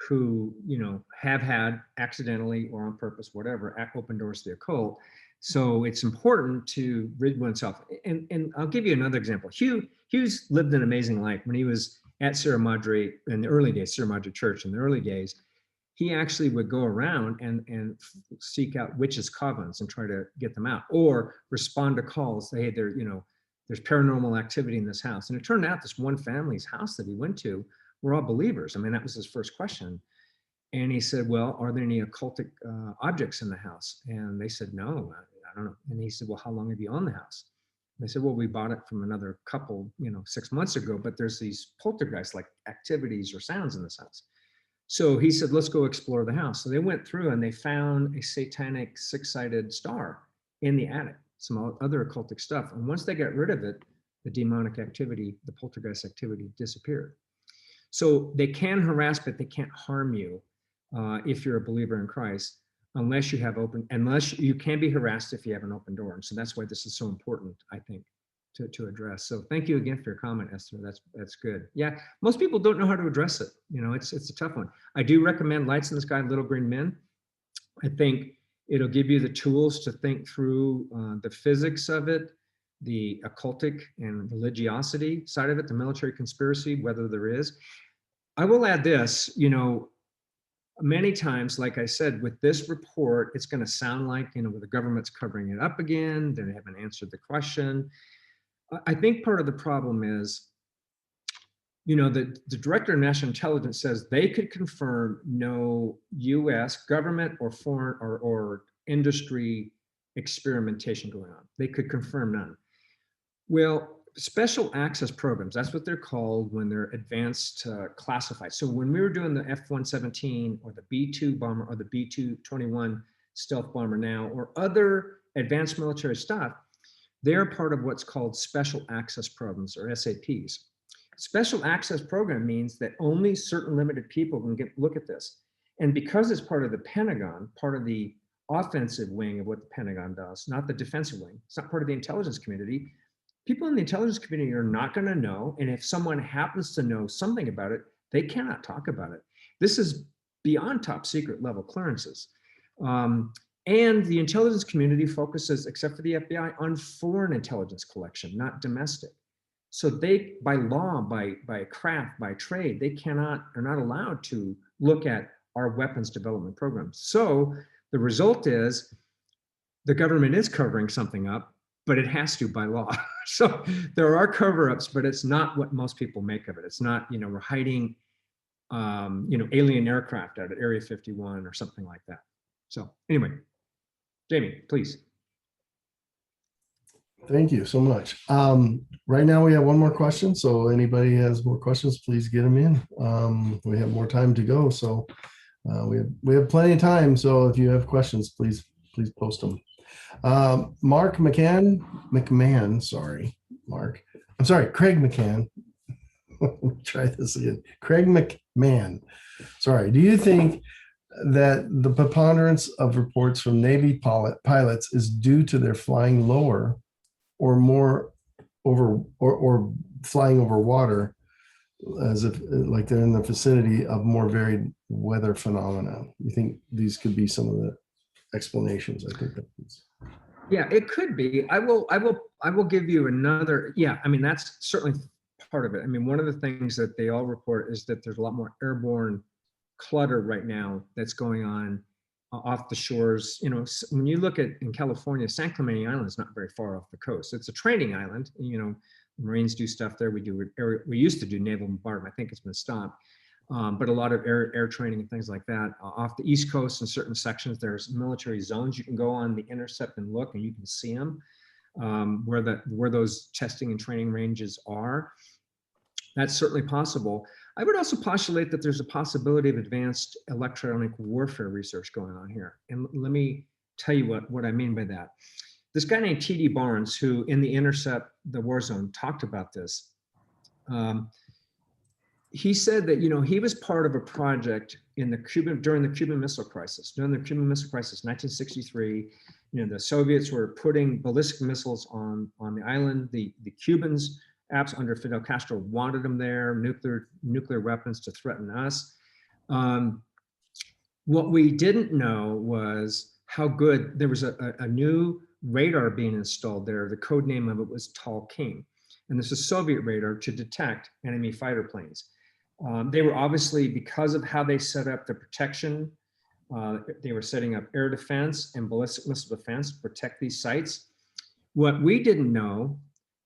who, you know, have had accidentally or on purpose, whatever, open doors to the occult. So it's important to rid oneself. And I'll give you another example. Hughes lived an amazing life when he was at Sierra Madre in the early days, Sierra Madre Church in the early days. He actually would go around and seek out witches' covens and try to get them out, or respond to calls. Hey, there's paranormal activity in this house. And it turned out this one family's house that he went to were all believers. I mean, that was his first question. And he said, well, are there any occultic objects in the house? And they said, no, I don't know. And he said, well, how long have you owned the house? And they said, well, we bought it from another couple, 6 months ago, but there's these poltergeist like activities or sounds in this house. So he said, let's go explore the house. So they went through and they found a satanic six-sided star in the attic, some other occultic stuff. And once they got rid of it, the demonic activity, the poltergeist activity disappeared. So they can harass, but they can't harm you if you're a believer in Christ, unless you can be harassed if you have an open door. And so that's why this is so important, I think, to address. So thank you again for your comment, Esther. That's good. Yeah, most people don't know how to address it. It's a tough one. I do recommend Lights in the Sky, Little Green Men. I think it'll give you the tools to think through the physics of it, the occultic and religiosity side of it, the military conspiracy, whether there is. I will add this, many times, like I said, with this report, it's going to sound like, the government's covering it up again. They haven't answered the question. I think part of the problem is, the Director of National Intelligence says they could confirm no U.S. government or foreign or industry experimentation going on. They could confirm none. Well, special access programs, that's what they're called when they're advanced classified. So when we were doing the F-117 or the B-2 bomber or the B-221 stealth bomber now, or other advanced military stuff, they're part of what's called special access programs, or SAPs. Special access program means that only certain limited people can look at this. And because it's part of the Pentagon, part of the offensive wing of what the Pentagon does, not the defensive wing, it's not part of the intelligence community, people in the intelligence community are not going to know. And if someone happens to know something about it, they cannot talk about it. This is beyond top secret level clearances. And the intelligence community focuses, except for the FBI, on foreign intelligence collection, not domestic. So they, by law, by craft, by trade, are not allowed to look at our weapons development programs. So the result is the government is covering something up, but it has to by law. So there are cover-ups, but it's not what most people make of it. It's not, we're hiding, alien aircraft out at Area 51 or something like that. So anyway, Jamie, please. Thank you so much. Right now we have one more question. So anybody has more questions, please get them in. We have more time to go. So we have plenty of time. So if you have questions, please post them. Mark McMahon, sorry, Mark. I'm sorry, Craig McCann. Let me try this again. Craig McMahon. Sorry. Do you think that the preponderance of reports from Navy pilots is due to their flying lower or more over or flying over water as if like they're in the vicinity of more varied weather phenomena. You think these could be some of the explanations? I think that's Yeah, it could be. I will give you another. Yeah, I mean, that's certainly part of it. I mean, one of the things that they all report is that there's a lot more airborne clutter right now that's going on off the shores. You know, when you look at in California, San Clemente Island is not very far off the coast. It's a training island. You know, Marines do stuff there. We used to do naval bombardment. I think it's been stopped. But a lot of air training and things like that. Off the East Coast in certain sections, there's military zones. You can go on the intercept and look, and you can see them where those testing and training ranges are. That's certainly possible. I would also postulate that there's a possibility of advanced electronic warfare research going on here. And let me tell you what I mean by that. This guy named T.D. Barnes, who in the Intercept, the war zone, talked about this. He said that, you know, he was part of a project during the Cuban Missile Crisis. During the Cuban Missile Crisis, 1963, you know, the Soviets were putting ballistic missiles on the island. The Cubans, apps under Fidel Castro, wanted them there, nuclear weapons to threaten us. What we didn't know was how good, there was a new radar being installed there. The code name of it was Tall King. And this is Soviet radar to detect enemy fighter planes. They were obviously, because of how they set up the protection, they were setting up air defense and ballistic missile defense to protect these sites. What we didn't know,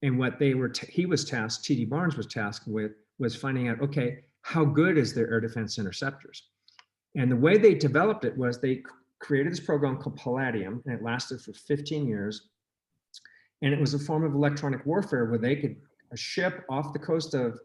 and what he was tasked, T.D. Barnes was tasked with, was finding out, okay, how good is their air defense interceptors? And the way they developed it was they created this program called Palladium, and it lasted for 15 years. And it was a form of electronic warfare where a ship off the coast of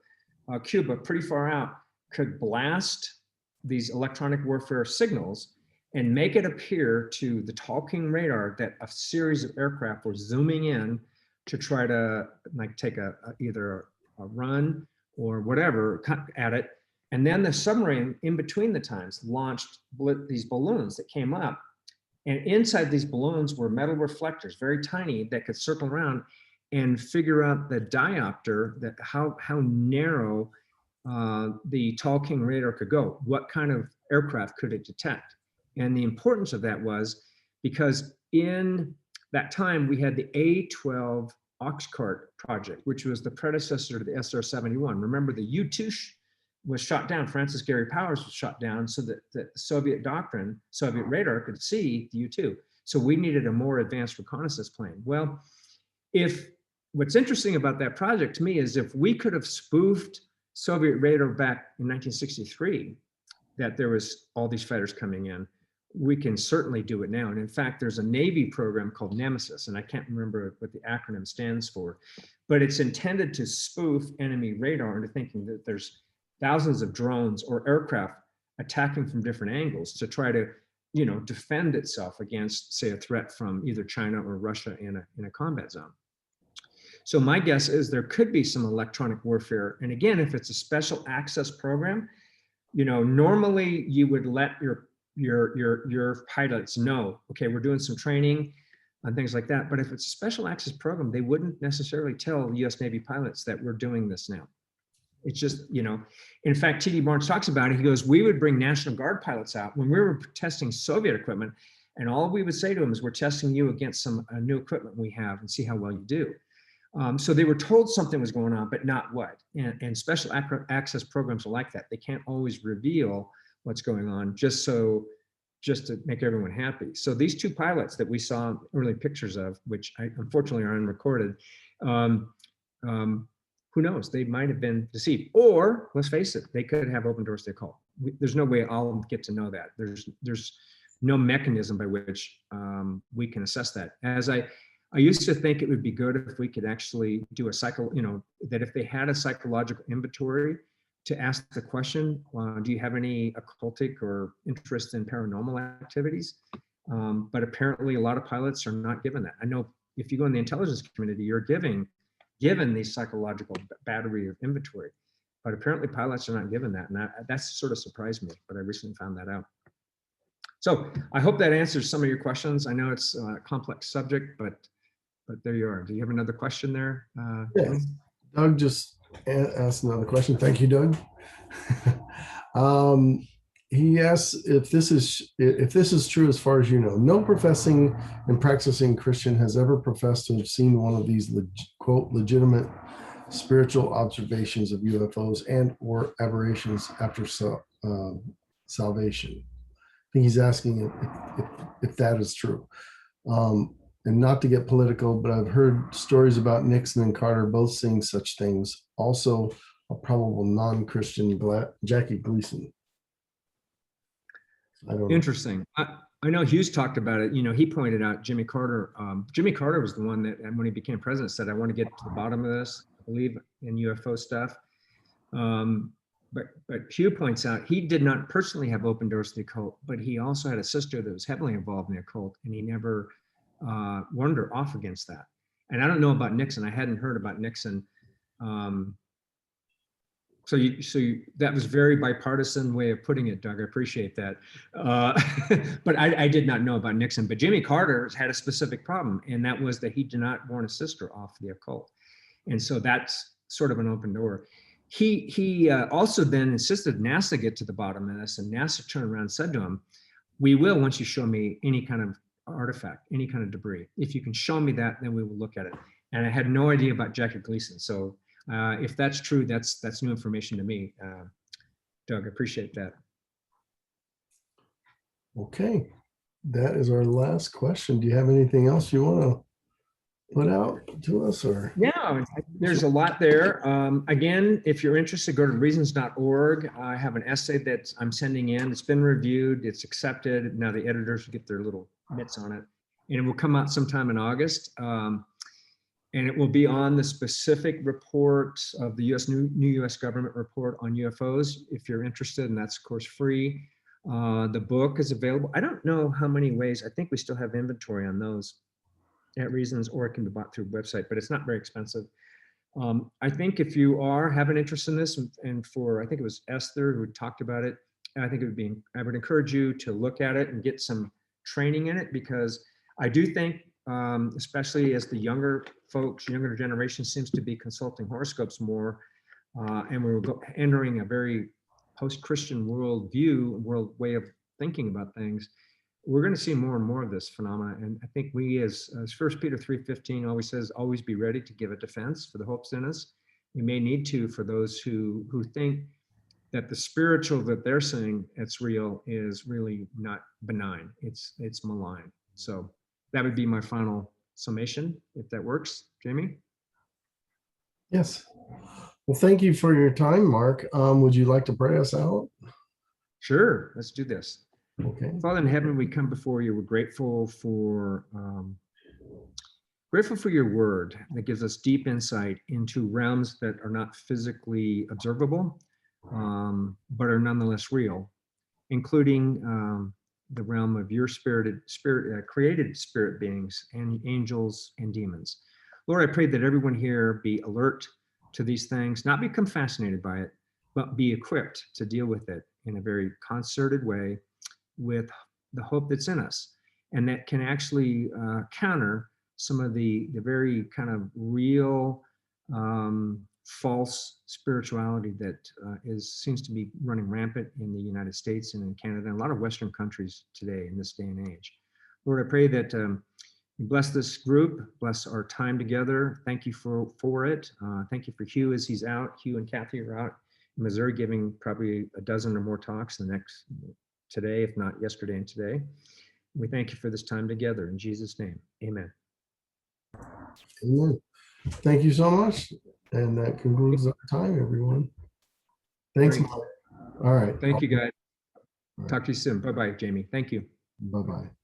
Cuba, pretty far out, could blast these electronic warfare signals and make it appear to the Tall King radar that a series of aircraft were zooming in to try to like take either a run or whatever at it. And then the submarine in between the times launched these balloons that came up. And inside these balloons were metal reflectors, very tiny, that could circle around and figure out the diopter, that how narrow the Tall King radar could go. What kind of aircraft could it detect? And the importance of that was because in that time we had the A-12 Oxcart project, which was the predecessor to the SR-71. Remember, the U-2 was shot down. Francis Gary Powers was shot down so that the Soviet radar could see the U-2. So we needed a more advanced reconnaissance plane. Well, what's interesting about that project to me is if we could have spoofed Soviet radar back in 1963, that there was all these fighters coming in, we can certainly do it now. And in fact, there's a Navy program called Nemesis, and I can't remember what the acronym stands for, but it's intended to spoof enemy radar into thinking that there's thousands of drones or aircraft attacking from different angles to try to, you know, defend itself against, say, a threat from either China or Russia in a combat zone. So my guess is there could be some electronic warfare. And again, if it's a special access program, you know, normally you would let your pilots know, okay, we're doing some training and things like that. But if it's a special access program, they wouldn't necessarily tell US Navy pilots that we're doing this now. It's just, you know, in fact, T.D. Barnes talks about it. He goes, we would bring National Guard pilots out when we were testing Soviet equipment, and all we would say to them is, we're testing you against some new equipment we have and see how well you do. So they were told something was going on, but not what. And special access programs are like that. They can't always reveal what's going on just to make everyone happy. So these two pilots that we saw early pictures of, which unfortunately are unrecorded, who knows? They might have been deceived, or let's face it, they could have open doors they call. There's no way I'll get to know that. There's no mechanism by which we can assess that. As I used to think it would be good if we could actually do that if they had a psychological inventory to ask the question, do you have any occultic or interest in paranormal activities? But apparently a lot of pilots are not given that. I know if you go in the intelligence community, you're given these psychological battery of inventory, but apparently pilots are not given that. And that's sort of surprised me, but I recently found that out. So I hope that answers some of your questions. I know it's a complex subject, but there you are. Do you have another question there? Yeah. Doug just asked another question. Thank you, Doug. um, he asks if this is true as far as you know. No professing and practicing Christian has ever professed to have seen one of these quote legitimate spiritual observations of UFOs and or aberrations after salvation. I think he's asking if that is true. And not to get political, but I've heard stories about Nixon and Carter both seeing such things. Also, a probable non-Christian Jackie Gleason. I don't know. Interesting. I know Hughes talked about it. You know, he pointed out Jimmy Carter. Jimmy Carter was the one that, when he became president, said, "I want to get to the bottom of this. I believe in UFO stuff." But Hugh points out he did not personally have open doors to the occult, but he also had a sister that was heavily involved in the occult, and he never warned her off against that. And I don't know about Nixon. I hadn't heard about Nixon. So that was very bipartisan way of putting it, Doug. I appreciate that. But I did not know about Nixon. But Jimmy Carter had a specific problem, and that was that he did not warn his sister off the occult. And so that's sort of an open door. He also then insisted NASA get to the bottom of this, and NASA turned around and said to him, "We will once you show me any kind of artifact, any kind of debris. If you can show me that, then we will look at it." And I had no idea about Jackie Gleason. So if that's true, that's new information to me. Doug, I appreciate that. Okay, that is our last question. Do you have anything else you want to put out to us? Or yeah, there's a lot there. Again, if you're interested, go to reasons.org. I have an essay that I'm sending in. It's been reviewed, it's accepted. Now the editors will get their little mitts on it, and it will come out sometime in August. And it will be on the specific report of the new U.S. government report on UFOs, if you're interested, and that's of course free. The book is available. I don't know how many ways. I think we still have inventory on those at Reasons, or it can be bought through a website, but it's not very expensive. I think if you have an interest in this, and for, I think it was Esther who talked about it, I think I would encourage you to look at it and get some training in it, because I do think, especially as the younger generation seems to be consulting horoscopes more, and we're entering a very post-Christian world way of thinking about things, we're going to see more and more of this phenomena. And I think we, as 1 Peter 3:15 always says, always be ready to give a defense for the hopes in us. We may need to, for those who think that the spiritual that they're saying it's real is really not benign. It's malign. So that would be my final summation, if that works. Jamie? Yes. Well, thank you for your time, Mark. Would you like to pray us out? Sure. Let's do this. Okay. Father in heaven, we come before you. We're grateful for your word that gives us deep insight into realms that are not physically observable, but are nonetheless real, including the realm of your created spirit beings and angels and demons. Lord, I pray that everyone here be alert to these things, not become fascinated by it, but be equipped to deal with it in a very concerted way with the hope that's in us, and that can actually counter some of the very kind of real false spirituality that seems to be running rampant in the United States and in Canada and a lot of Western countries today in this day and age. Lord, I pray that you bless this group, bless our time together. Thank you for it. Thank you for Hugh as he's out. Hugh and Kathy are out in Missouri giving probably a dozen or more talks today, if not yesterday and today. We thank you for this time together. In Jesus' name, amen. Amen. Thank you so much. And that concludes our time, everyone. Thanks. All right. Thank you, guys. Talk to you soon. Bye-bye, Jamie. Thank you. Bye-bye.